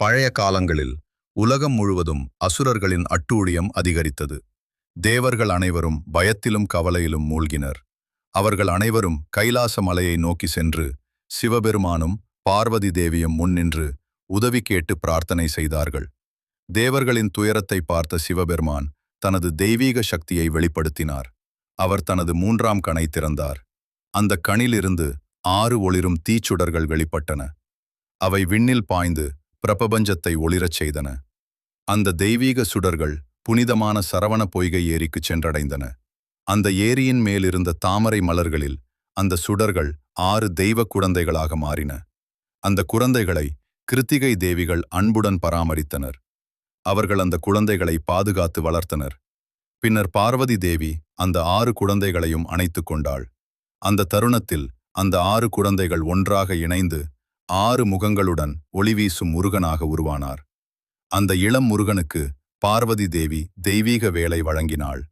பழைய காலங்களில் உலகம் முழுவதும் அசுரர்களின் அட்டூழியம் அதிகரித்தது. தேவர்கள் அனைவரும் பயத்திலும் கவலையிலும் மூழ்கினர். அவர்கள் அனைவரும் கைலாச மலையை நோக்கி சென்று சிவபெருமானும் பார்வதி தேவியும் முன்னின்று உதவி கேட்டு பிரார்த்தனை செய்தார்கள். தேவர்களின் துயரத்தை பார்த்த சிவபெருமான் தனது தெய்வீக சக்தியை வெளிப்படுத்தினார். அவர் தனது மூன்றாம் கணை திறந்தார். அந்த கணிலிருந்து 6 ஒளிரும் தீச்சுடர்கள் வெளிப்பட்டன. அவை விண்ணில் பாய்ந்து பிரபஞ்சத்தை ஒளிரச் செய்தன. அந்த தெய்வீக சுடர்கள் புனிதமான சரவண பொய்கை ஏரிக்கு சென்றடைந்தன. அந்த ஏரியின் மேலிருந்த தாமரை மலர்களில் அந்த சுடர்கள் 6 தெய்வ குழந்தைகளாக மாறின. அந்த குழந்தைகளை கிருத்திகை தேவிகள் அன்புடன் பராமரித்தனர். அவர்கள் அந்த குழந்தைகளை பாதுகாத்து வளர்த்தனர். பின்னர் பார்வதி தேவி அந்த 6 குழந்தைகளையும் அணைத்துக் கொண்டாள். அந்த தருணத்தில் அந்த 6 குழந்தைகள் ஒன்றாக இணைந்து 6 முகங்களுடன் ஒளிவீசும் முருகனாக உருவானார். அந்த இளம் முருகனுக்கு பார்வதி தேவி தெய்வீக வேலை வழங்கினாள்.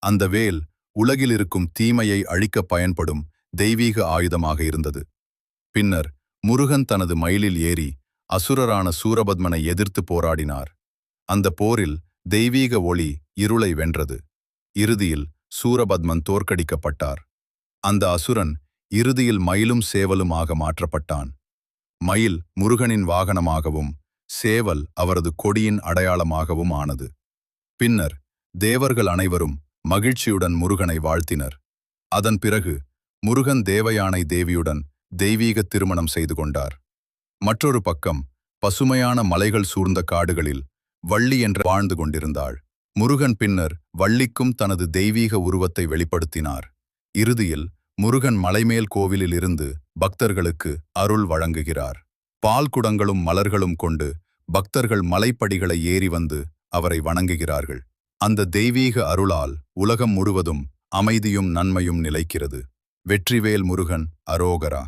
அந்த வேல் உலகில் இருக்கும் தீமையை அழிக்க பயன்படும் தெய்வீக ஆயுதமாக இருந்தது. பின்னர் முருகன் தனது மயிலில் ஏறி அசுரரான சூரபத்மனை எதிர்த்து போராடினார். அந்த போரில் தெய்வீக ஒளி இருளை வென்றது. இறுதியில் சூரபத்மன் தோற்கடிக்கப்பட்டார். அந்த அசுரன் இறுதியில் மயிலும் சேவலுமாக மாற்றப்பட்டான். மயில் முருகனின் வாகனமாகவும் சேவல் அவரது கொடியின் அடையாளமாகவும் ஆனது. பின்னர் தேவர்கள் அனைவரும் மகிழ்ச்சியுடன் முருகனை வாழ்த்தினர். அதன் பிறகு முருகன் தேவயானை தேவியுடன் தெய்வீக திருமணம் செய்து கொண்டார். மற்றொரு பக்கம் பசுமையான மலைகள் சூழ்ந்த காடுகளில் வள்ளி என்று வாழ்ந்து கொண்டிருந்தாள். முருகன் பின்னர் வள்ளிக்கும் தனது தெய்வீக உருவத்தை வெளிப்படுத்தினார். இறுதியில் முருகன் மலைமேல் கோவிலில் இருந்து பக்தர்களுக்கு அருள் வழங்குகிறார். பால் குடங்களும் மலர்களும் கொண்டு பக்தர்கள் மலைப்படிகளை ஏறி வந்து அவரை வணங்குகிறார்கள். அந்த தெய்வீக அருளால் உலகம் முழுவதும் அமைதியும் நன்மையும் நிலைக்கிறது. வெற்றிவேல் முருகன் அரோகரா.